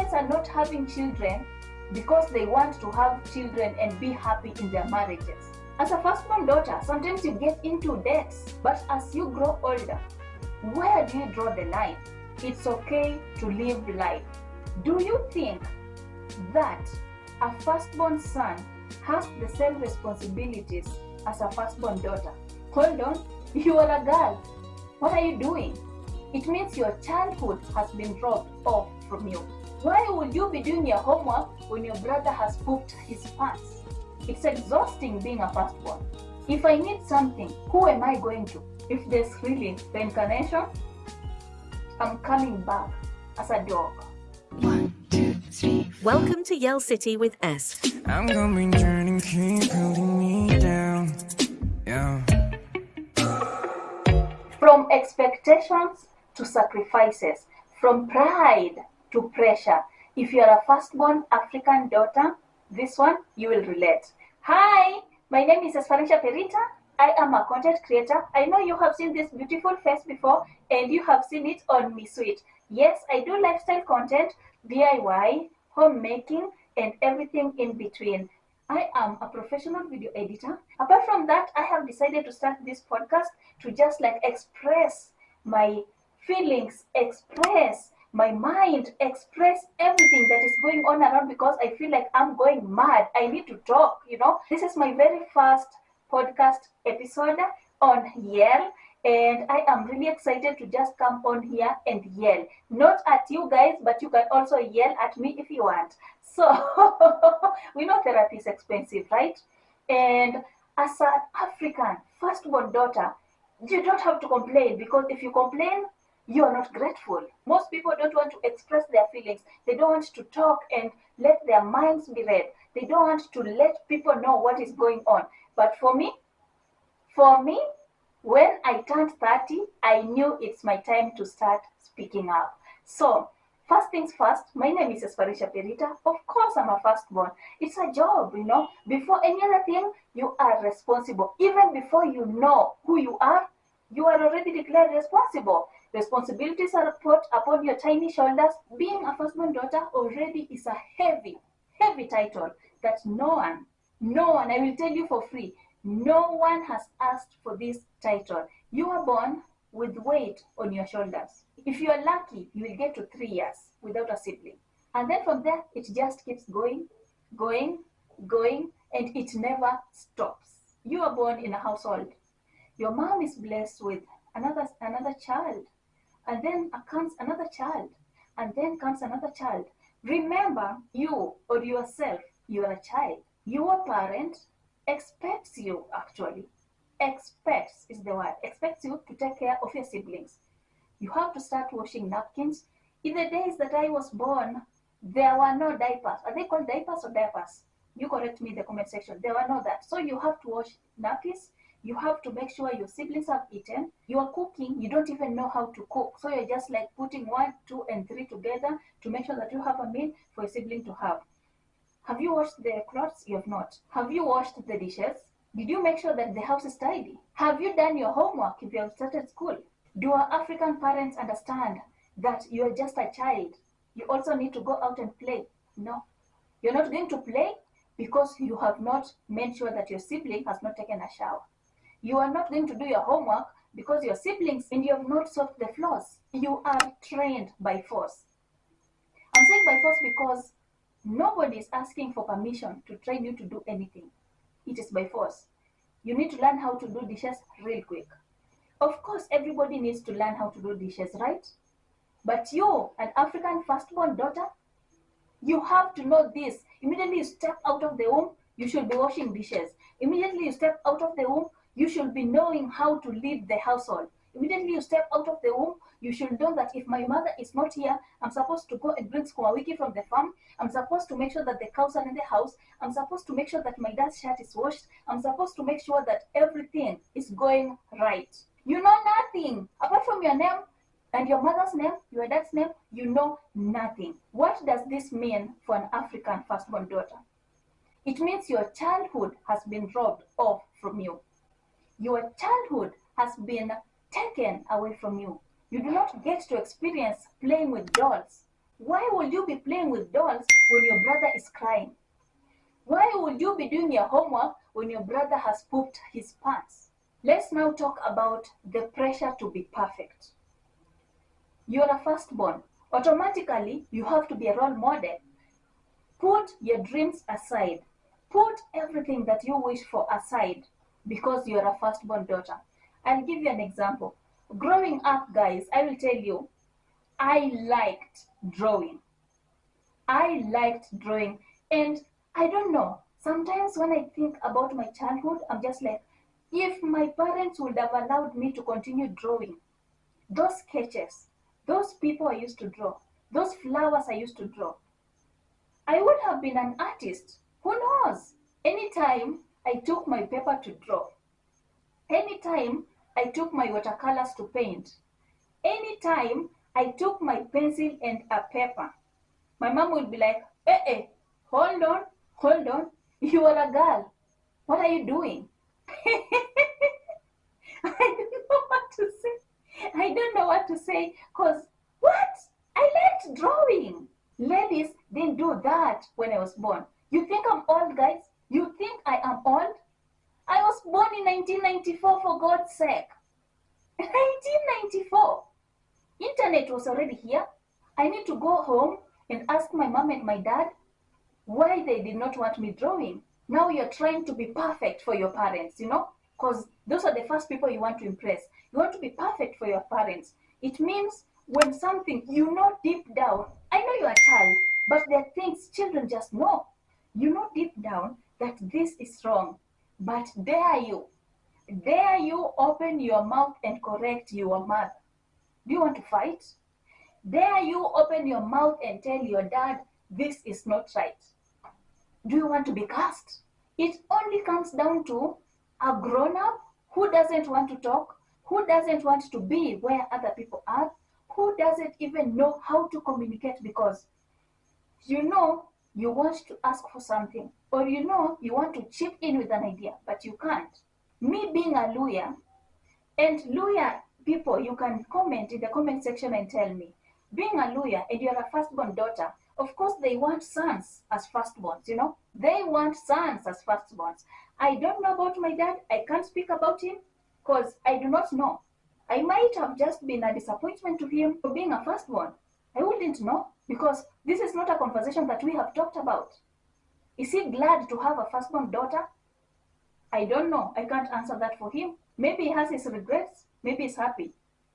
parents are not having children because they want to have children and be happy in their marriages. As a firstborn daughter, sometimes you get into debts, but as you grow older, where do you draw the line? It's okay to live life. Do you think that a firstborn son has the same responsibilities as a firstborn daughter? Hold on, you are a girl. What are you doing? It means your childhood has been robbed off from you. Why would you be doing your homework when your brother has pooped his pants? It's exhausting being a firstborn. If I need something, who am I going to? If there's really reincarnation, I'm coming back as a dog. 1, 2, 3. Welcome to Yell City with S. I'm going turning, keep holding me down. Yeah. From expectations to sacrifices, from pride to pressure. If you're a firstborn African daughter, this one you will relate. Hi, my name is Esperanza Perita. I am a content creator. I know you have seen this beautiful face before and you have seen it on Me Sweet. Yes, I do lifestyle content, DIY, homemaking, and everything in between. I am a professional video editor. Apart from that, I have decided to start this podcast to just like express my feelings, express my mind, express everything that is going on around because I feel like I'm going mad. I need to talk, This is my very first podcast episode on Yell, and I am really excited to just come on here and yell. Not at you guys, but you can also yell at me if you want. So, we know therapy is expensive, right? And as an African firstborn daughter, you don't have to complain because if you complain, you are not grateful. Most people don't want to express their feelings. They don't want to talk and let their minds be read. They don't want to let people know what is going on. But for me, when I turned 30, I knew it's my time to start speaking up. So, first things first, my name is Esperanza Perita. Of course, I'm a firstborn. It's a job, Before any other thing, you are responsible. Even before you know who you are already declared responsible. Responsibilities are put upon your tiny shoulders. Being a firstborn daughter already is a heavy, heavy title that no one, I will tell you for free, no one has asked for this title. You are born with weight on your shoulders. If you are lucky, you will get to 3 years without a sibling. And then from there, it just keeps going, and it never stops. You are born in a household. Your mom is blessed with another child. And then comes another child. And then comes another child. Remember, you or yourself, you are a child. Your parent expects you, actually. Expects is the word. Expects you to take care of your siblings. You have to start washing napkins. In the days that I was born, there were no diapers. Are they called diapers or diapers? You correct me in the comment section. There were no that. So you have to wash napkins. You have to make sure your siblings have eaten. You are cooking. You don't even know how to cook. So you're just like putting 1, 2, and 3 together to make sure that you have a meal for a sibling to have. Have you washed their clothes? You have not. Have you washed the dishes? Did you make sure that the house is tidy? Have you done your homework if you have started school? Do our African parents understand that you are just a child? You also need to go out and play. No. You're not going to play because you have not made sure that your sibling has not taken a shower. You are not going to do your homework because your siblings and you have not swept the floors. You are trained by force. I'm saying by force because nobody is asking for permission to train you to do anything. It is by force. You need to learn how to do dishes real quick. Of course, everybody needs to learn how to do dishes, right? But you, an African firstborn daughter, you have to know this. Immediately you step out of the womb, you should be washing dishes. Immediately you step out of the womb, you should be knowing how to lead the household. Immediately you step out of the womb, you should know that if my mother is not here, I'm supposed to go and bring sukuma wiki from the farm. I'm supposed to make sure that the cows are in the house. I'm supposed to make sure that my dad's shirt is washed. I'm supposed to make sure that everything is going right. You know nothing. Apart from your name and your mother's name, your dad's name, you know nothing. What does this mean for an African firstborn daughter? It means your childhood has been robbed off from you. Your childhood has been taken away from you. You do not get to experience playing with dolls. Why would you be playing with dolls when your brother is crying? Why would you be doing your homework when your brother has pooped his pants? Let's now talk about the pressure to be perfect. You're a firstborn. Automatically, you have to be a role model. Put your dreams aside. Put everything that you wish for aside because you're a firstborn daughter. I'll give you an example. Growing up, guys, I will tell you, I liked drawing. I liked drawing, and I don't know. Sometimes when I think about my childhood, I'm just like, if my parents would have allowed me to continue drawing, those sketches, those people I used to draw, those flowers I used to draw, I would have been an artist. Who knows? Anytime I took my paper to draw, anytime I took my watercolors to paint, anytime I took my pencil and a paper, my mom would be like, hold on, you are a girl. What are you doing? I don't know what to say. I don't know what to say because what? I liked drawing. Ladies didn't do that when I was born. You think I'm old, guys? You think I am old? I was born in 1994, for God's sake. 1994. Internet was already here. I need to go home and ask my mom and my dad why they did not want me drawing. Now you're trying to be perfect for your parents, because those are the first people you want to impress. You want to be perfect for your parents. It means when something you know deep down, I know you're a child, but there are things children just know. You know deep down that this is wrong, but dare you open your mouth and correct your mother? Do you want to fight? Dare you open your mouth and tell your dad this is not right? Do you want to be cast? It only comes down to a grown-up who doesn't want to talk, who doesn't want to be where other people are, who doesn't even know how to communicate because you want to ask for something, or you want to chip in with an idea, but you can't. Me being a Luya, and Luya people, you can comment in the comment section and tell me, being a Luya and you're a firstborn daughter, of course they want sons as firstborns, They want sons as firstborns. I don't know about my dad. I can't speak about him because I do not know. I might have just been a disappointment to him for being a firstborn. I wouldn't know because this is not a conversation that we have talked about. Is he glad to have a firstborn daughter? I don't know. I can't answer that for him. Maybe he has his regrets. Maybe he's happy.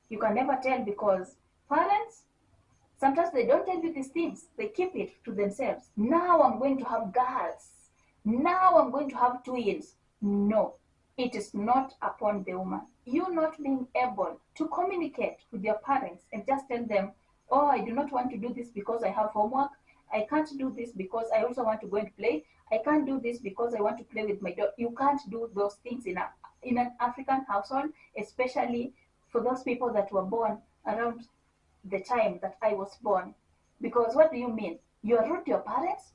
You can never tell because parents, sometimes they don't tell you these things. They keep it to themselves. Now I'm going to have girls. Now I'm going to have twins. No, it is not upon the woman. You not being able to communicate with your parents and just tell them, oh, I do not want to do this because I have homework. I can't do this because I also want to go and play. I can't do this because I want to play with my dog. You can't do those things in an African household, especially for those people that were born around the time that I was born. Because what do you mean? You are rude to your parents?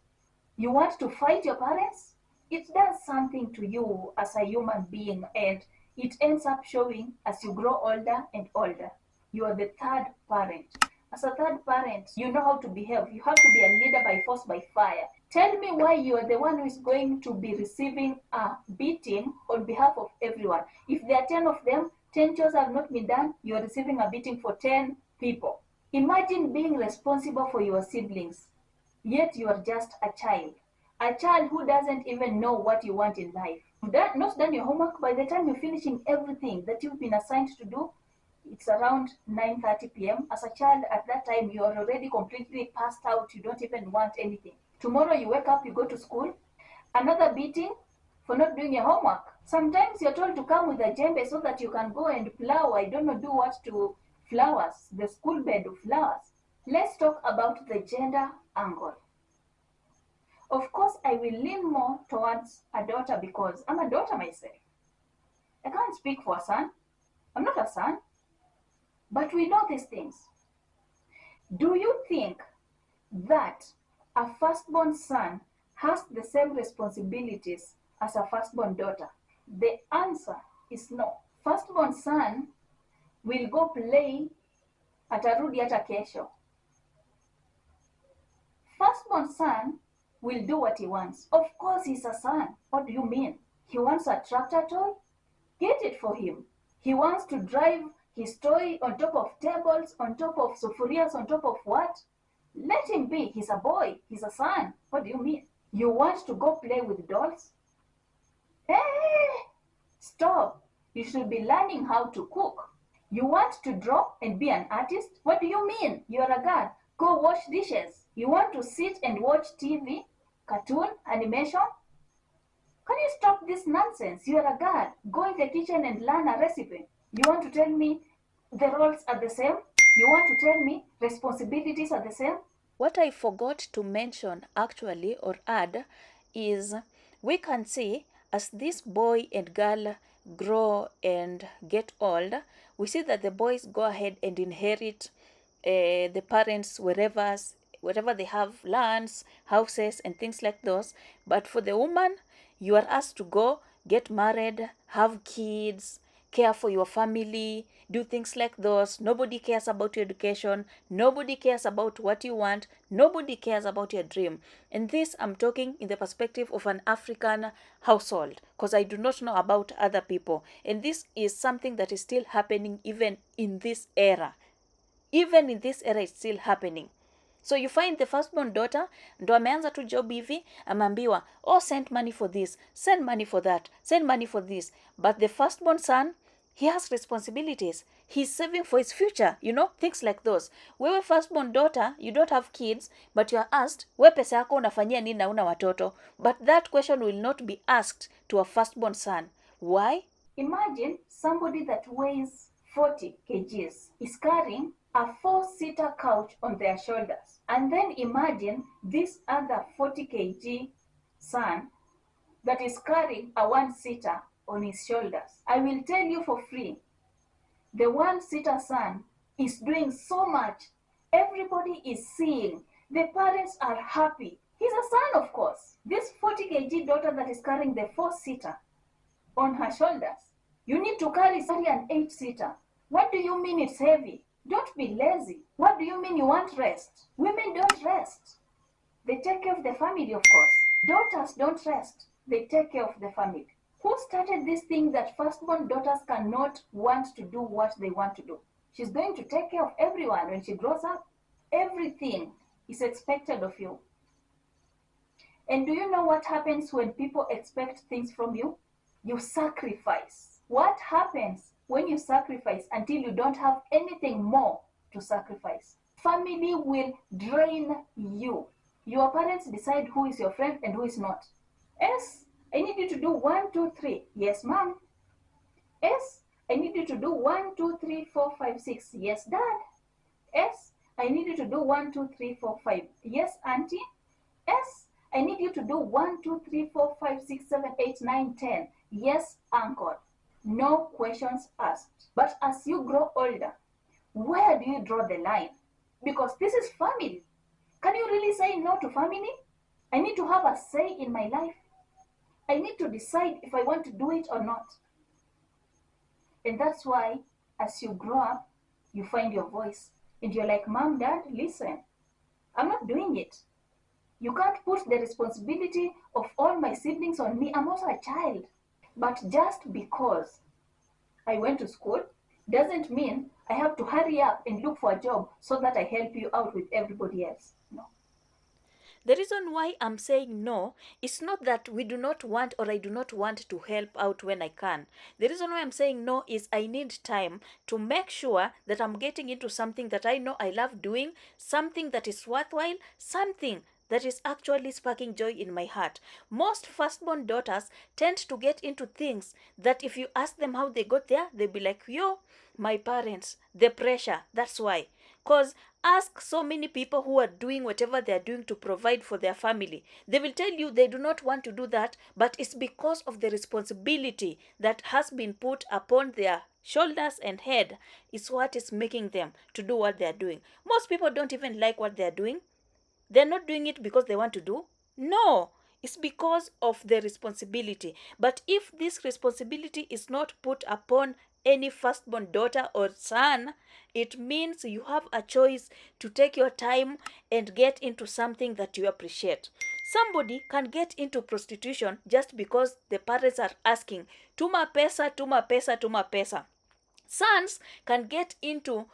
You want to fight your parents? It does something to you as a human being, and it ends up showing as you grow older and older. You are the third parent. As a third parent, you know how to behave. You have to be a leader by force, by fire. Tell me why you are the one who is going to be receiving a beating on behalf of everyone. If there are 10 of them, 10 chores have not been done, you are receiving a beating for 10 people. Imagine being responsible for your siblings, yet you are just a child who doesn't even know what you want in life. You've not done your homework. By the time you're finishing everything that you've been assigned to do, it's around 9:30 p.m. As a child at that time, you are already completely passed out. You don't even want anything. Tomorrow you wake up, you go to school, another beating for not doing your homework. Sometimes you're told to come with a djembe so that you can go and plow, I don't know, do what to flowers, the school bed of flowers. Let's talk about the gender angle. Of course, I will lean more towards a daughter because I'm a daughter myself. I can't speak for a son. I'm not a son. But we know these things. Do you think that a firstborn son has the same responsibilities as a firstborn daughter? The answer is no. Firstborn son will go play atarudi hata kesho. firstborn son will do what he wants. Of course, he's a son. What do you mean? He wants a tractor toy? Get it for him. He wants to drive his toy on top of tables, on top of sufurias, on top of what? Let him be. He's a boy. He's a son. What do you mean? You want to go play with dolls? Hey, stop. You should be learning how to cook. You want to draw and be an artist? What do you mean? You're a girl. Go wash dishes. You want to sit and watch TV, cartoon, animation? Can you stop this nonsense? You're a girl. Go in the kitchen and learn a recipe. You want to tell me the roles are the same? You want to tell me responsibilities are the same? What I forgot to mention actually or add is we can see as this boy and girl grow and get old, we see that the boys go ahead and inherit the parents wherever they have lands, houses, and things like those. But for the woman, you are asked to go get married, have kids, care for your family, do things like those. Nobody cares about your education. Nobody cares about what you want. Nobody cares about your dream. And this, I'm talking in the perspective of an African household, because I do not know about other people. And this is something that is still happening even in this era. Even in this era, it's still happening. So you find the firstborn daughter ndo ameanza tu job hivi, ameambiwa, oh, send money for this, send money for that, send money for this. But the firstborn son, he has responsibilities. He's saving for his future, things like those. Wewe firstborn daughter, you don't have kids, but you are asked, we pesa yako unafanyia nini na una watoto? But that question will not be asked to a firstborn son. Why? Imagine somebody that weighs 40 kgs is carrying a 4-seater couch on their shoulders. And then imagine this other 40 kg son that is carrying a 1-seater on his shoulders. I will tell you for free, the 1-seater son is doing so much. Everybody is seeing. The parents are happy. He's a son, of course. This 40 kg daughter that is carrying the 4-seater on her shoulders, you need to carry an 8-seater. What do you mean it's heavy? Don't be lazy. What do you mean you want rest? Women don't rest. They take care of the family, of course. Daughters don't rest. They take care of the family. Who started this thing that firstborn daughters cannot want to do what they want to do? She's going to take care of everyone when she grows up. Everything is expected of you. And do you know what happens when people expect things from you? You sacrifice. What happens when you sacrifice until you don't have anything more to sacrifice? Family will drain you. Your parents decide who is your friend and who is not. Yes, I need you to do 1, 2, 3. Yes, ma'am. Yes, I need you to do 1, 2, 3, 4, 5, 6. Yes, dad. Yes, I need you to do 1, 2, 3, 4, 5. Yes, auntie. Yes, I need you to do 1, 2, 3, 4, 5, 6, 7, 8, 9, 10. Yes, uncle. No questions asked. But as you grow older, where do you draw the line? Because this is family. Can you really say no to family? I need to have a say in my life. I need to decide if I want to do it or not. And that's why, as you grow up, you find your voice. And you're like, Mom, Dad, listen, I'm not doing it. You can't put the responsibility of all my siblings on me. I'm also a child. But just because I went to school doesn't mean I have to hurry up and look for a job so that I help you out with everybody else. No. The reason why I'm saying no is not that we do not want or I do not want to help out when I can. The reason why I'm saying no is I need time to make sure that I'm getting into something that I know I love doing, something that is worthwhile, something that is actually sparking joy in my heart. Most firstborn daughters tend to get into things that if you ask them how they got there, they'll be like, yo, my parents, the pressure, that's why. Because ask so many people who are doing whatever they're doing to provide for their family. They will tell you they do not want to do that, but it's because of the responsibility that has been put upon their shoulders and head is what is making them to do what they're doing. Most people don't even like what they're doing. They're not doing it because they want to do. No, it's because of the responsibility. But if this responsibility is not put upon any firstborn daughter or son, it means you have a choice to take your time and get into something that you appreciate. Somebody can get into prostitution just because the parents are asking, tuma pesa, tuma pesa, tuma pesa. Sons can get into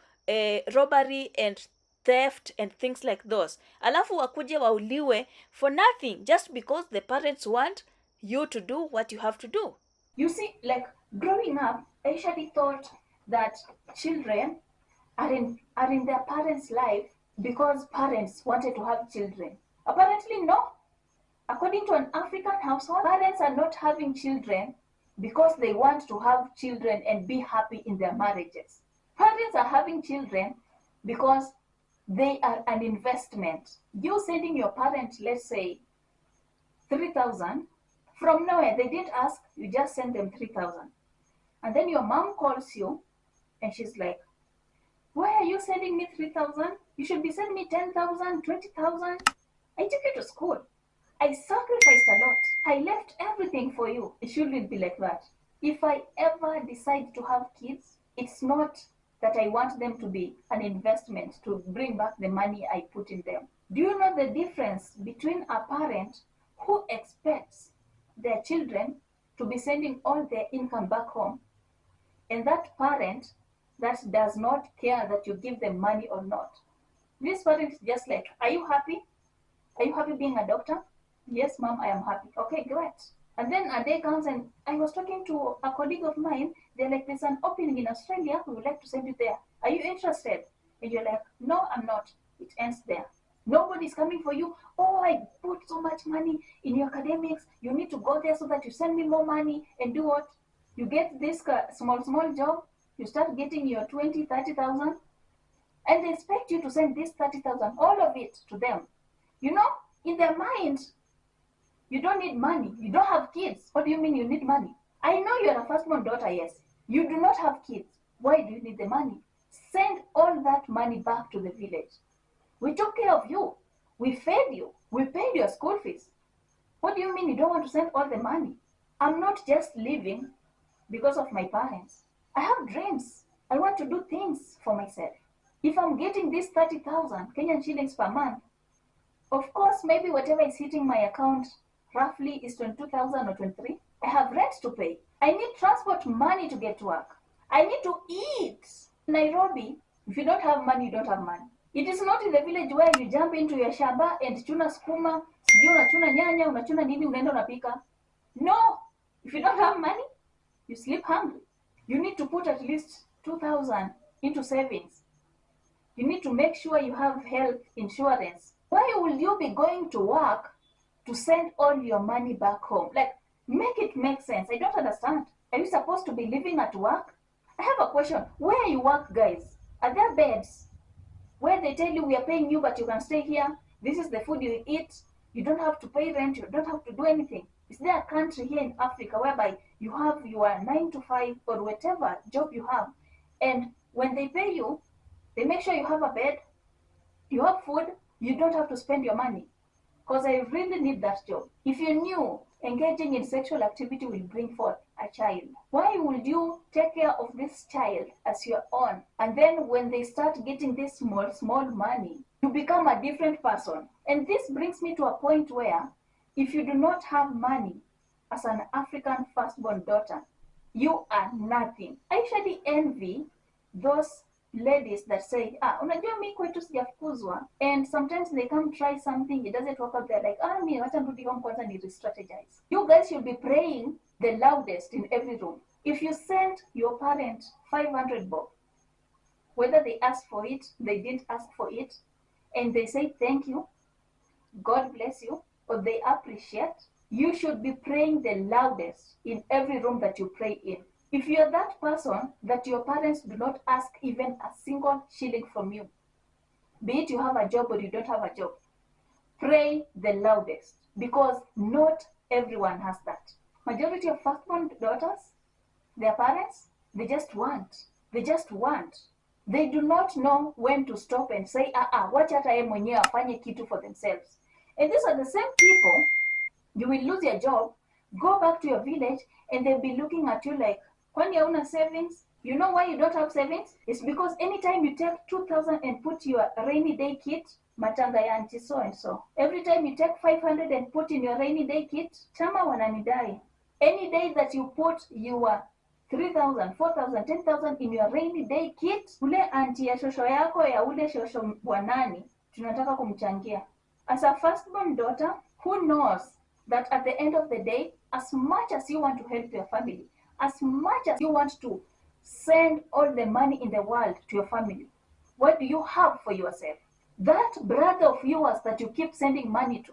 robbery and theft and things like those, alafu wakuje wauliwe for nothing just because the parents want you to do what you have to do. You see, like growing up, I usually thought that children are in their parents' life because parents wanted to have children. Apparently, no. According to an African household, parents are not having children because they want to have children and be happy in their marriages. Parents are having children because they are an investment. You sending your parent, let's say, 3,000 from nowhere, they didn't ask, you just send them 3,000. And then your mom calls you and she's like, why are you sending me 3,000? You should be sending me 10,000, 20,000. I took you to school. I sacrificed a lot. I left everything for you. It shouldn't be like that. If I ever decide to have kids, it's not that I want them to be an investment to bring back the money I put in them. Do you know the difference between a parent who expects their children to be sending all their income back home and that parent that does not care that you give them money or not? This parent is just like, are you happy? Are you happy being a doctor? Yes, mom, I am happy. Okay, great. And then a day comes and I was talking to a colleague of mine. They're like, there's an opening in Australia. We would like to send you there. Are you interested? And you're like, no, I'm not. It ends there. Nobody's coming for you. Oh, I put so much money in your academics. You need to go there so that you send me more money and do what? You get this small job. You start getting your 20, 30,000. And they expect you to send this 30,000, all of it to them. You know, in their mind, you don't need money. You don't have kids. What do you mean you need money? I know you're a firstborn daughter, yes. You do not have kids. Why do you need the money? Send all that money back to the village. We took care of you. We fed you. We paid your school fees. What do you mean you don't want to send all the money? I'm not just living because of my parents. I have dreams. I want to do things for myself. If I'm getting this 30,000 Kenyan shillings per month, of course, maybe whatever is hitting my account roughly is 22,000 or 23. I have rent to pay. I need transport money to get to work. I need to eat. Nairobi, if you don't have money, you don't have money. It is not in the village where you jump into your shamba and chuna skuma, sijui unachuna nyanya, unachuna nini, unaenda unapika. No, if you don't have money, you sleep hungry. You need to put at least 2,000 into savings. You need to make sure you have health insurance. Why will you be going to work to send all your money back home? Like, make it make sense. I don't understand. Are you supposed to be living at work? I have a question. Where you work, guys, are there beds where they tell you we are paying you but you can stay here? This is the food you eat. You don't have to pay rent. You don't have to do anything. Is there a country here in Africa whereby you have your 9 to 5 or whatever job you have, and when they pay you, they make sure you have a bed, you have food, you don't have to spend your money? Because I really need that job. If you knew engaging in sexual activity will bring forth a child, why would you take care of this child as your own? And then when they start getting this small money, you become a different person. And this brings me to a point where if you do not have money as an African firstborn daughter, you are nothing. I usually envy those ladies that say, unajua mi kwetu sijafukuzwa, and sometimes they come try something, it doesn't work out, they're like, mi wacha nirudi home kwanza ni re-strategize. You guys should be praying the loudest in every room. If you send your parent 500 bob, whether they ask for it, they didn't ask for it, and they say thank you, God bless you, or they appreciate, you should be praying the loudest in every room that you pray in. If you're that person that your parents do not ask even a single shilling from you, be it you have a job or you don't have a job, pray the loudest, because not everyone has that. Majority of firstborn daughters, their parents, they just want. They do not know when to stop and say, wacha hata yeye mwenyewe afanye kitu for themselves. And these are the same people, you will lose your job, go back to your village, and they'll be looking at you like, kwani hauna savings? You know why you don't have savings? It's because anytime you take 2,000 and put your rainy day kit, matanga ya auntie so and so. Every time you take 500 and put in your rainy day kit, chama wananidai. Any day that you put your 3,000, 4,000, 10,000 in your rainy day kit, ule auntie ya shosho yako ya ule shosho bwanani, tunataka kumchangia. As a firstborn daughter, who knows that at the end of the day, as much as you want to help your family, as much as you want to send all the money in the world to your family, what do you have for yourself? That brother of yours that you keep sending money to,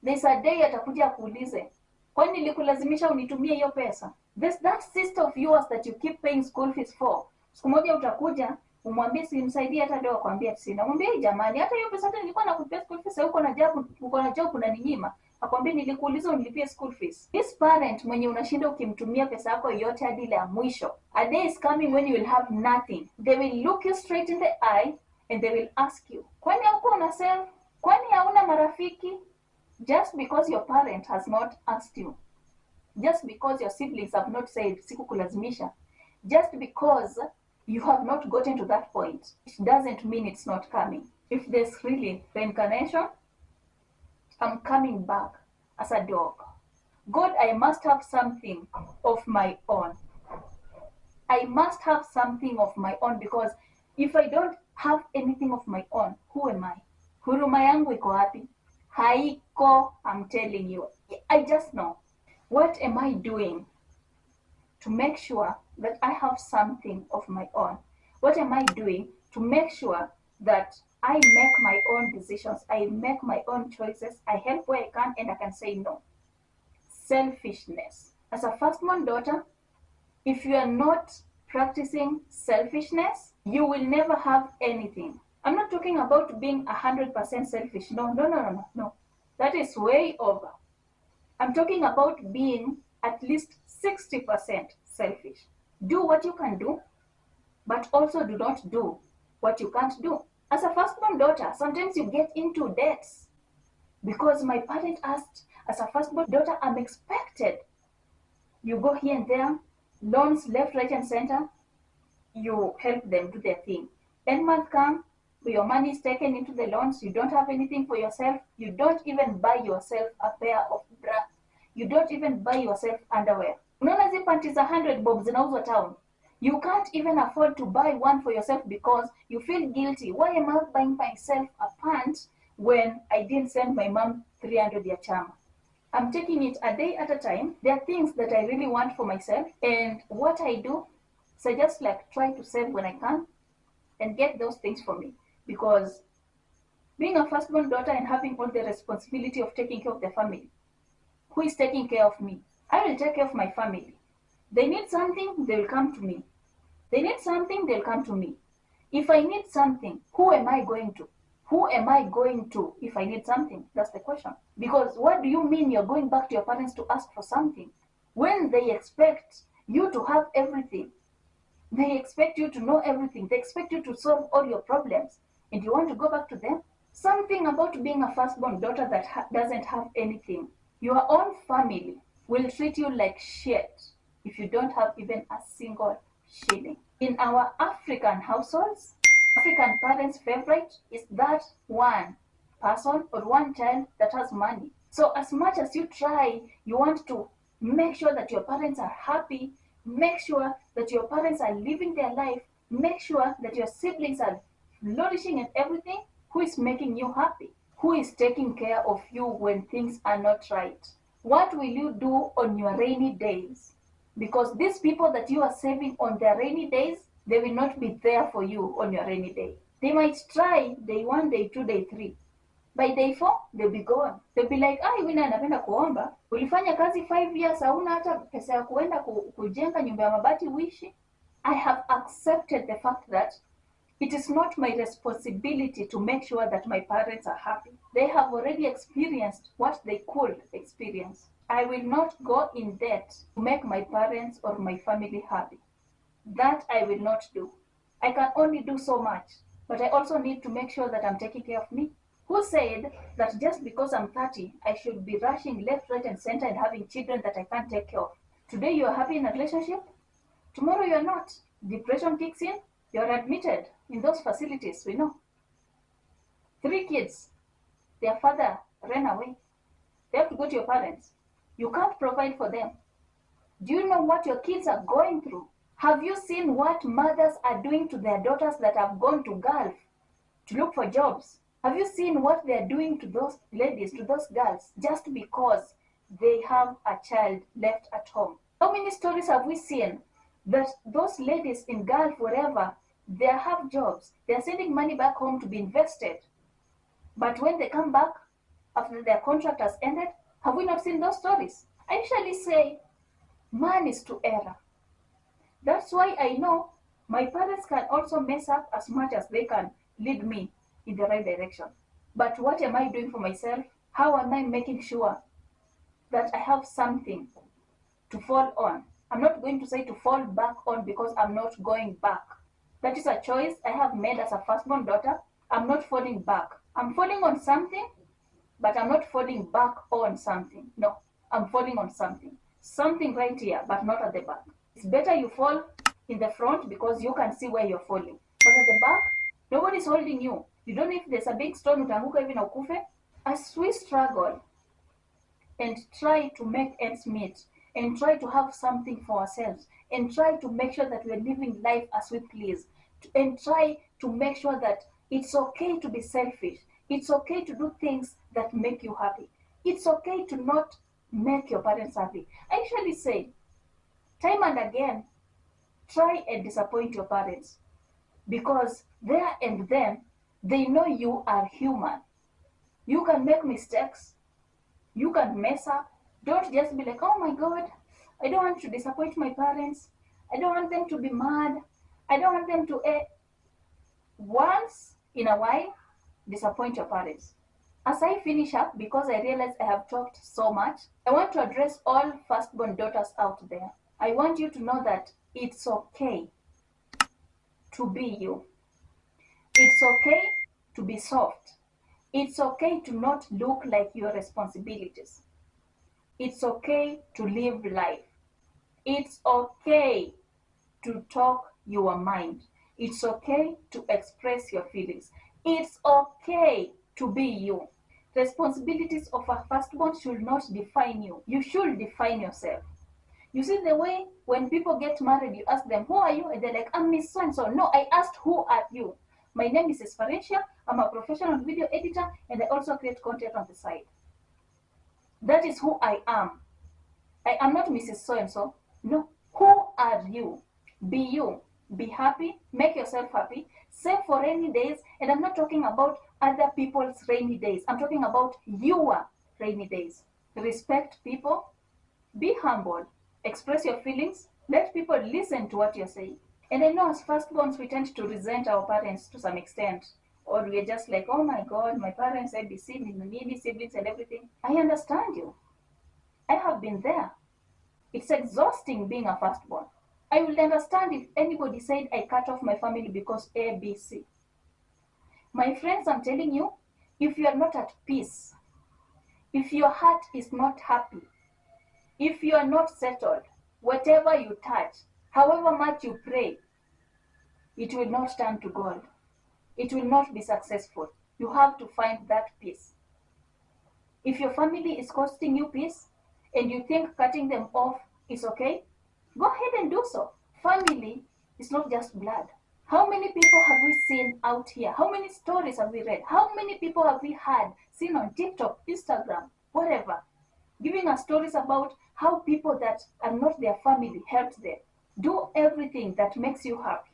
there's a day atakuja kuulize, kwani nilikulazimisha unitumie hiyo pesa? There's that sister of yours that you keep paying school fees for. Siku moja utakuja umwambie simsaidie hata leo, akwambia sina. Mwambie jamani, hata hiyo pesa nilikuwa nakupea school fees, uko na job unaninyima. Akwambia nilikuuliza unilipie school fees. This parent mwenye unashinda ukimtumia pesa yako yote hadi ile ya mwisho, a day is coming when you will have nothing. They will look you straight in the eye and they will ask you, kwani hauko una save? Kwani hauna marafiki? Just because your parent has not asked you, just because your siblings have not said sikukulazimisha, just because you have not gotten to that point, it doesn't mean it's not coming. If there's really reincarnation, I'm coming back as a dog. God, I must have something of my own. I must have something of my own, because if I don't have anything of my own, who am I? Huruma yangu iko wapi? Haiko, I'm telling you. I just know. What am I doing to make sure that I have something of my own? What am I doing to make sure that I make my own decisions, I make my own choices, I help where I can, and I can say no? Selfishness. As a firstborn daughter, if you are not practicing selfishness, you will never have anything. I'm not talking about being 100% selfish. No. That is way over. I'm talking about being at least 60% selfish. Do what you can do, but also do not do what you can't do. As a firstborn daughter, sometimes you get into debts because my parent asked. As a firstborn daughter, I'm expected. You go here and there, loans left, right, and center. You help them do their thing. End month come, your money is taken into the loans. You don't have anything for yourself. You don't even buy yourself a pair of bra. You don't even buy yourself underwear. Unaona zi panties 100 bob zinauzwa town. You can't even afford to buy one for yourself because you feel guilty. Why am I buying myself a pant when I didn't send my mom 300 ya chama? I'm taking it a day at a time. There are things that I really want for myself, and what I do is I just like try to save when I can and get those things for me, because being a firstborn daughter and having all the responsibility of taking care of the family, who is taking care of me? I will take care of my family. They need something, they will come to me. They need something, they'll come to me. If I need something, who am I going to? Who am I going to if I need something? That's the question. Because what do you mean you're going back to your parents to ask for something when they expect you to have everything? They expect you to know everything. They expect you to solve all your problems. And you want to go back to them? Something about being a firstborn daughter that doesn't have anything. Your own family will treat you like shit if you don't have even a single shilling. In our African households, African parents' favorite is that one person or one child that has money. So as much as you try, you want to make sure that your parents are happy, make sure that your parents are living their life, make sure that your siblings are flourishing and everything. Who is making you happy? Who is taking care of you when things are not right? What will you do on your rainy days? Because these people that you are saving on their rainy days, they will not be there for you on your rainy day. They might try day 1, day 2, day 3. By day 4, they'll be gone. They'll be like, wina anapenda kuomba. Ulifanya kazi 5 years, hauna hata pesa ya kuenda kujenga nyumba ya mabati uishi. I have accepted the fact that it is not my responsibility to make sure that my parents are happy. They have already experienced what they could experience. I will not go in debt to make my parents or my family happy. That I will not do. I can only do so much, but I also need to make sure that I'm taking care of me. Who said that just because I'm 30, I should be rushing left, right, and center and having children that I can't take care of? Today you are happy in a relationship, tomorrow you are not. depression kicks in, you're admitted in those facilities, we know. 3 kids, their father ran away. They have to go to your parents. You can't provide for them. Do you know what your kids are going through? Have you seen what mothers are doing to their daughters that have gone to Gulf to look for jobs? Have you seen what they're doing to those ladies, to those girls, just because they have a child left at home? How many stories have we seen that those ladies in Gulf, wherever, they have jobs, they're sending money back home to be invested. But when they come back, after their contract has ended, have we not seen those stories? I usually say, man is to error. That's why I know my parents can also mess up as much as they can lead me in the right direction. But what am I doing for myself? How am I making sure that I have something to fall on? I'm not going to say to fall back on because I'm not going back. That is a choice I have made as a firstborn daughter. I'm not falling back. I'm falling on something, but I'm not falling back on something. No, I'm falling on something. Something right here, but not at the back. It's better you fall in the front because you can see where you're falling. But at the back, nobody's holding you. You don't know if there's a big stone utaanguka hivi na ukufe. As we struggle and try to make ends meet and try to have something for ourselves and try to make sure that we're living life as we please and try to make sure that it's okay to be selfish. It's okay to do things that make you happy. It's okay to not make your parents happy. I usually say, time and again, try and disappoint your parents because there and then they know you are human. You can make mistakes. You can mess up. Don't just be like, oh my God, I don't want to disappoint my parents. I don't want them to be mad. I don't want them to... Once in a while, disappoint your parents. As I finish up, because I realize I have talked so much, I want to address all firstborn daughters out there. I want you to know that it's okay to be you. It's okay to be soft. It's okay to not look like your responsibilities. It's okay to live life. It's okay to talk your mind. It's okay to express your feelings. It's okay to be you. Responsibilities of a firstborn should not define you. You should define yourself. You see the way when people get married, you ask them, who are you? And they're like, I'm Miss So-and-so. No, I asked, who are you? My name is Esperencia. I'm a professional video editor, and I also create content on the side. That is who I am. I am not Mrs. So-and-so. No, who are you? Be you. Be happy. Make yourself happy. Save for rainy days. And I'm not talking about other people's rainy days. I'm talking about your rainy days. Respect people. Be humble. Express your feelings. Let people listen to what you're saying. And I know as firstborns, we tend to resent our parents to some extent. Or we're just like, oh my God, my parents, ABC, needy siblings and everything. I understand you. I have been there. It's exhausting being a firstborn. I will understand if anybody said I cut off my family because ABC. My friends, I'm telling you, if you are not at peace, if your heart is not happy, if you are not settled, whatever you touch, however much you pray, it will not turn to gold. It will not be successful. You have to find that peace. If your family is costing you peace and you think cutting them off is okay, go ahead and do so. Family is not just blood. How many people have we seen out here? How many stories have we read? How many people have we seen on TikTok, Instagram, whatever, giving us stories about how people that are not their family helped them? Do everything that makes you happy.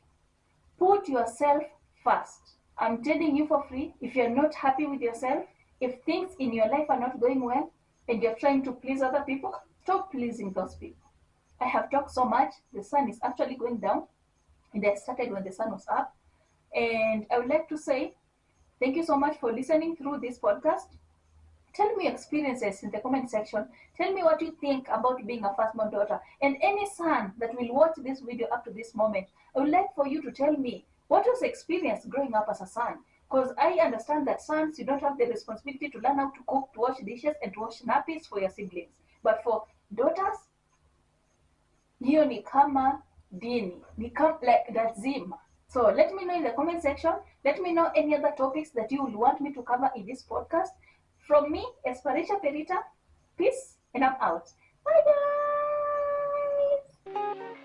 Put yourself first. I'm telling you for free, if you're not happy with yourself, if things in your life are not going well, and you're trying to please other people, stop pleasing those people. I have talked so much, the sun is actually going down, and I started when the sun was up. And I would like to say, thank you so much for listening through this podcast. Tell me your experiences in the comment section. Tell me what you think about being a firstborn daughter. And any son that will watch this video up to this moment, I would like for you to tell me what was the experience growing up as a son. Because I understand that sons, you don't have the responsibility to learn how to cook, to wash dishes, and to wash nappies for your siblings. But for daughters, hiyo ni kama dini, ni like lazima. So let me know in the comment section. Let me know any other topics that you will want me to cover in this podcast. From me, Espericia Perita, peace, and I'm out. Bye guys.